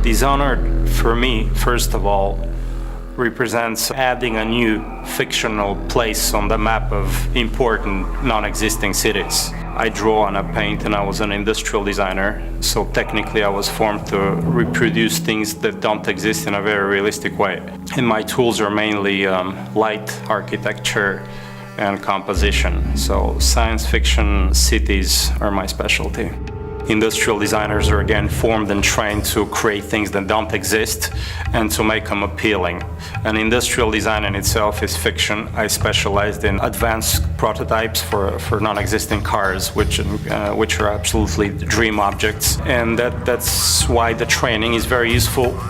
Dishonored, for me, first of all, represents adding a new fictional place on the map of important non-existing cities. I draw on a paint and I was an industrial designer, so technically I was formed to reproduce things that don't exist in a very realistic way. And my tools are mainly light, architecture, and composition. So science fiction cities are my specialty. Industrial designers are again formed and trained to create things that don't exist and to make them appealing. And industrial design in itself is fiction. I specialized in advanced prototypes for non-existing cars, which are absolutely dream objects. And that's why the training is very useful.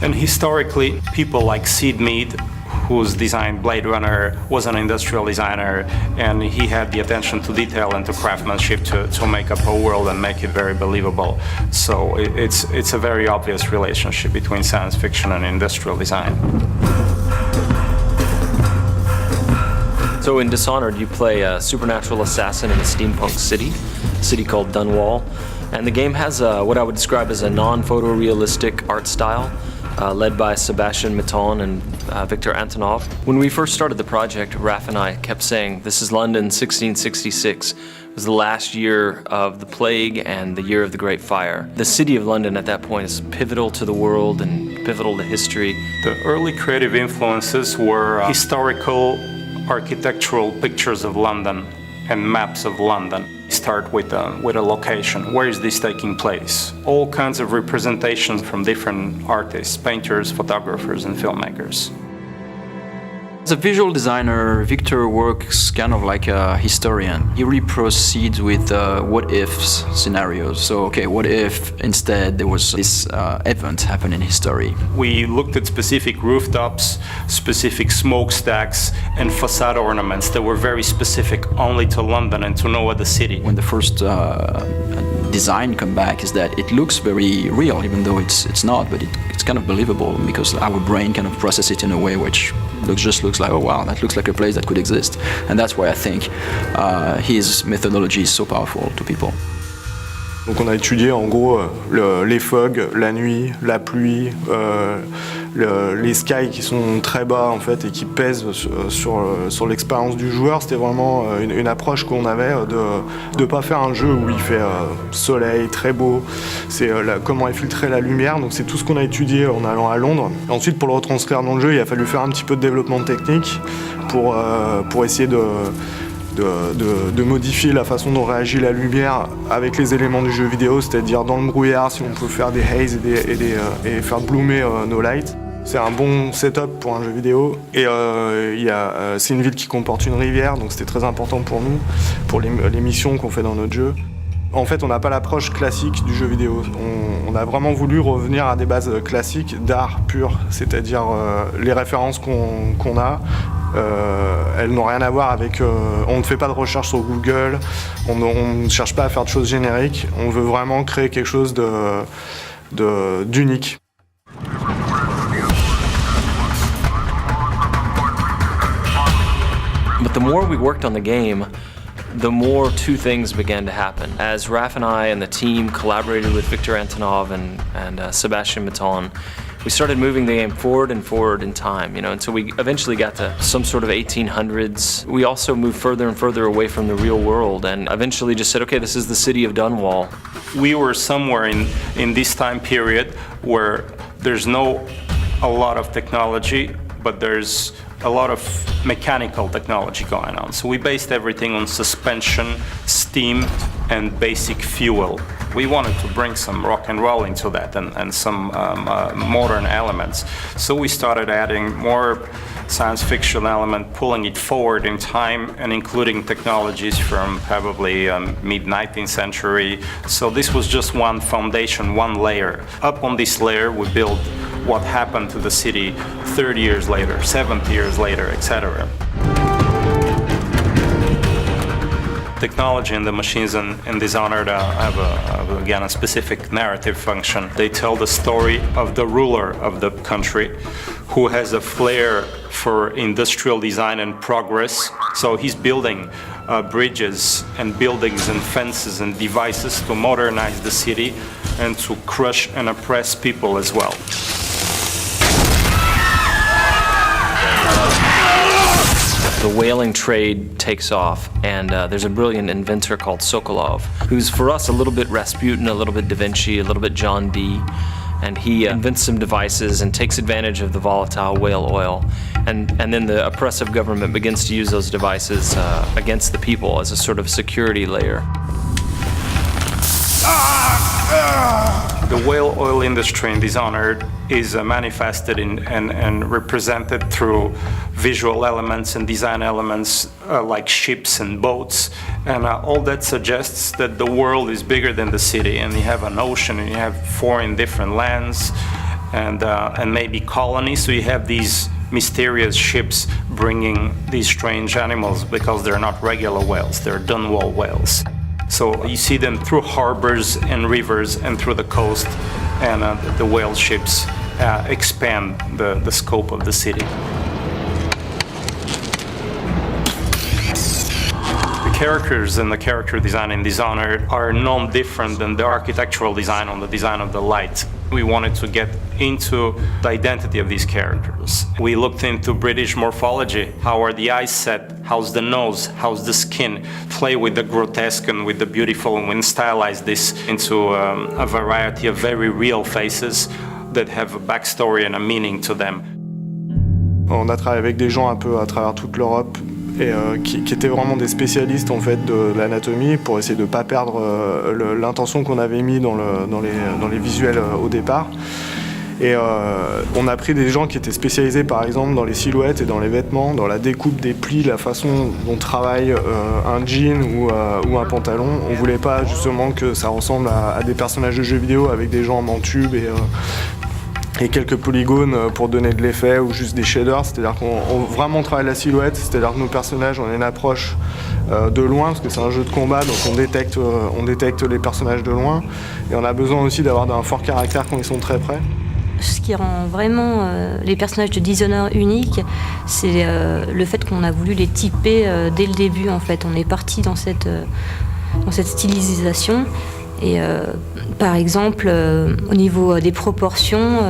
And historically, people like Sid Mead, who's designed Blade Runner, was an industrial designer, and he had the attention to detail and to craftsmanship to make up a world and make it very believable. So it's a very obvious relationship between science fiction and industrial design. So in Dishonored, you play a supernatural assassin in a steampunk city called Dunwall, and the game has what I would describe as a non-photorealistic art style. Led by Sebastian Mitton and Victor Antonov. When we first started the project, Raph and I kept saying, this is London 1666. It was the last year of the plague and the year of the Great Fire. The city of London at that point is pivotal to the world and pivotal to history. The early creative influences were historical architectural pictures of London and maps of London. Start with a location. Where is this taking place? All kinds of representations from different artists, painters, photographers, and filmmakers. As a visual designer, Victor works kind of like a historian. He really proceeds with what-ifs scenarios. So, okay, what if instead there was this event happen in history? We looked at specific rooftops, specific smokestacks, and facade ornaments that were very specific only to London and to no other city. When the first design come back is that it looks very real, even though it's not, but it's kind of believable because our brain kind of processes it in a way which just looks like, oh wow, that looks like a place that could exist. And that's why I think his methodology is so powerful to people. Donc on a étudié en gros les fogs, la nuit, la pluie, les skies qui sont très bas en fait et qui pèsent sur l'expérience du joueur. C'était vraiment une approche qu'on avait de pas faire un jeu où il fait soleil, très beau. C'est comment infiltrer la lumière, donc c'est tout ce qu'on a étudié en allant à Londres. Et ensuite pour le retranscrire dans le jeu, il a fallu faire un petit peu de développement technique pour essayer de modifier la façon dont réagit la lumière avec les éléments du jeu vidéo, c'est-à-dire dans le brouillard, si on peut faire des haze et faire bloomer nos lights. C'est un bon setup pour un jeu vidéo. Et c'est une ville qui comporte une rivière, donc c'était très important pour nous, pour les missions qu'on fait dans notre jeu. En fait, on n'a pas l'approche classique du jeu vidéo. On a vraiment voulu revenir à des bases classiques d'art pur, c'est-à-dire les références qu'on a. Elles n'ont rien à voir avec... on ne fait pas de recherche sur Google, on ne cherche pas à faire de choses génériques, on veut vraiment créer quelque chose d'unique. But the more we worked on the game, the more two things began to happen. As Raph and I and the team collaborated with Victor Antonov and Sebastian Mitton, we started moving the game forward and forward in time, until we eventually got to some sort of 1800s. We also moved further and further away from the real world and eventually just said, okay, this is the city of Dunwall. We were somewhere in this time period where there's a lot of technology, but there's a lot of mechanical technology going on. So we based everything on suspension, steam, and basic fuel. We wanted to bring some rock and roll into that and some modern elements. So we started adding more science fiction element, pulling it forward in time and including technologies from probably mid-19th century. So this was just one foundation, one layer. Up on this layer we built what happened to the city 30 years later, 70 years later, etc. Technology and the machines in Dishonored have again a specific narrative function. They tell the story of the ruler of the country who has a flair for industrial design and progress. So he's building bridges and buildings and fences and devices to modernize the city and to crush and oppress people as well. The whaling trade takes off, and there's a brilliant inventor called Sokolov, who's for us a little bit Rasputin, a little bit Da Vinci, a little bit John Dee. And he invents some devices and takes advantage of the volatile whale oil. And then the oppressive government begins to use those devices against the people as a sort of security layer. The whale oil industry in Dishonored is manifested and represented through visual elements and design elements like ships and boats, and all that suggests that the world is bigger than the city, and you have an ocean and you have foreign different lands and maybe colonies, so you have these mysterious ships bringing these strange animals because they're not regular whales, they're Dunwall whales. So you see them through harbors and rivers and through the coast, and the whale ships expand the scope of the city. The characters and the character design in Dishonored are no different than the architectural design on the design of the light. We wanted to get into the identity of these characters. We looked into British morphology. How are the eyes set? How's the nose? How's the skin? Play with the grotesque and with the beautiful, and we stylize this into a variety of very real faces that have a backstory and a meaning to them. On a travaillé avec des gens un peu à travers toute l'Europe et qui étaient vraiment des spécialistes en fait de l'anatomie pour essayer de ne pas perdre l'intention qu'on avait mis dans les visuels au départ. Et on a pris des gens qui étaient spécialisés par exemple dans les silhouettes et dans les vêtements, dans la découpe des plis, la façon dont travaille un jean ou un pantalon. On voulait pas justement que ça ressemble à des personnages de jeux vidéo avec des gens en tube et quelques polygones pour donner de l'effet ou juste des shaders, c'est-à-dire qu'on vraiment travaille la silhouette, c'est-à-dire que nos personnages on a une approche de loin parce que c'est un jeu de combat, donc on détecte les personnages de loin et on a besoin aussi d'avoir un fort caractère quand ils sont très près. Ce qui rend vraiment les personnages de Dishonored uniques, c'est le fait qu'on a voulu les typer dès le début. En fait, on est parti dans cette stylisation. Et par exemple, au niveau des proportions,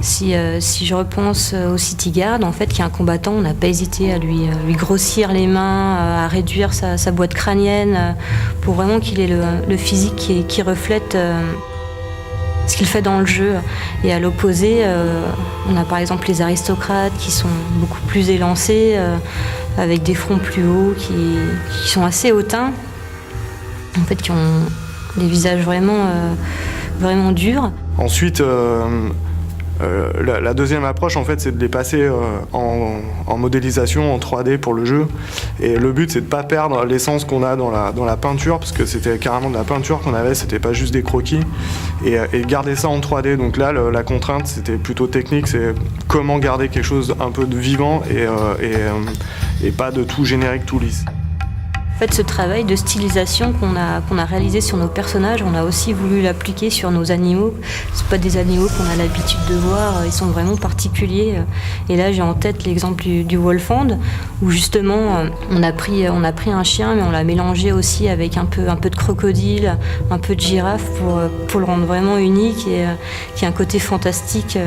si je repense au City Guard, en fait, qui est un combattant, on n'a pas hésité à lui grossir les mains, à réduire sa boîte crânienne, pour vraiment qu'il ait le physique qui reflète ce qu'il fait dans le jeu. Et à l'opposé, on a par exemple les aristocrates qui sont beaucoup plus élancés, avec des fronts plus hauts, qui sont assez hautains, en fait, qui ont des visages vraiment durs. Ensuite, la deuxième approche, en fait, c'est de les passer en modélisation, en 3D pour le jeu. Et le but, c'est de ne pas perdre l'essence qu'on a dans la peinture, parce que c'était carrément de la peinture qu'on avait, c'était pas juste des croquis. Et garder ça en 3D. Donc là, la contrainte, c'était plutôt technique, c'est comment garder quelque chose un peu de vivant et pas de tout générique, tout lisse. En fait, ce travail de stylisation qu'on a réalisé sur nos personnages, on a aussi voulu l'appliquer sur nos animaux. C'est pas des animaux qu'on a l'habitude de voir, ils sont vraiment particuliers. Et là, j'ai en tête l'exemple du Wolfhound, où justement, on a pris un chien, mais on l'a mélangé aussi avec un peu de crocodile, un peu de girafe, pour le rendre vraiment unique et qui a un côté fantastique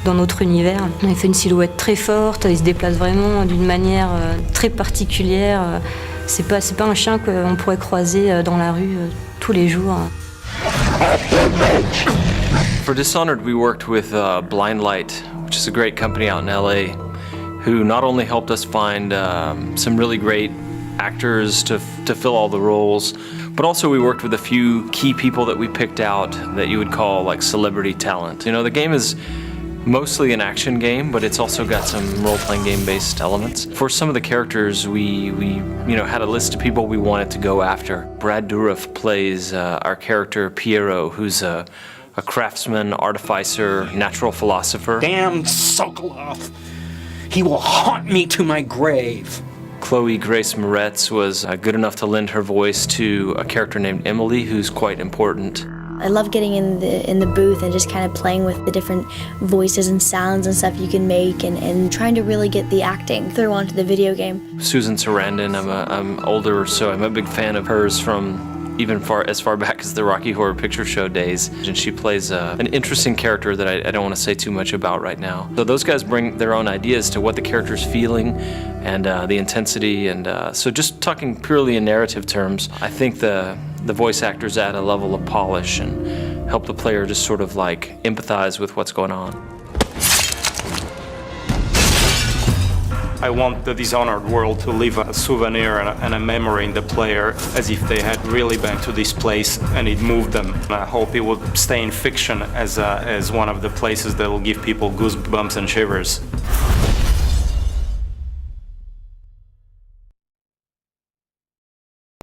dans notre univers. On a fait une silhouette très forte, il se déplace vraiment d'une manière très particulière. C'est pas un chien qu'on pourrait croiser dans la rue tous les jours. For Dishonored, we worked with Blind Light, which is a great company out in LA, who not only helped us find some really great actors to fill all the roles, but also we worked with a few key people that we picked out that you would call like celebrity talent. You know, the game is mostly an action game, but it's also got some role-playing game-based elements. For some of the characters, we had a list of people we wanted to go after. Brad Dourif plays our character Piero, who's a craftsman, artificer, natural philosopher. Damn Sokolov! He will haunt me to my grave. Chloe Grace Moretz was good enough to lend her voice to a character named Emily, who's quite important. I love getting in the booth and just kind of playing with the different voices and sounds and stuff you can make, and trying to really get the acting through onto the video game. Susan Sarandon, I'm older, so I'm a big fan of hers from even as far back as the Rocky Horror Picture Show days. And she plays an interesting character that I don't want to say too much about right now. So those guys bring their own ideas to what the character's feeling and the intensity. And so just talking purely in narrative terms, I think the voice actors add a level of polish and help the player just sort of like empathize with what's going on. I want the Dishonored world to leave a souvenir and a memory in the player as if they had really been to this place and it moved them. And I hope it will stay in fiction as one of the places that will give people goosebumps and shivers.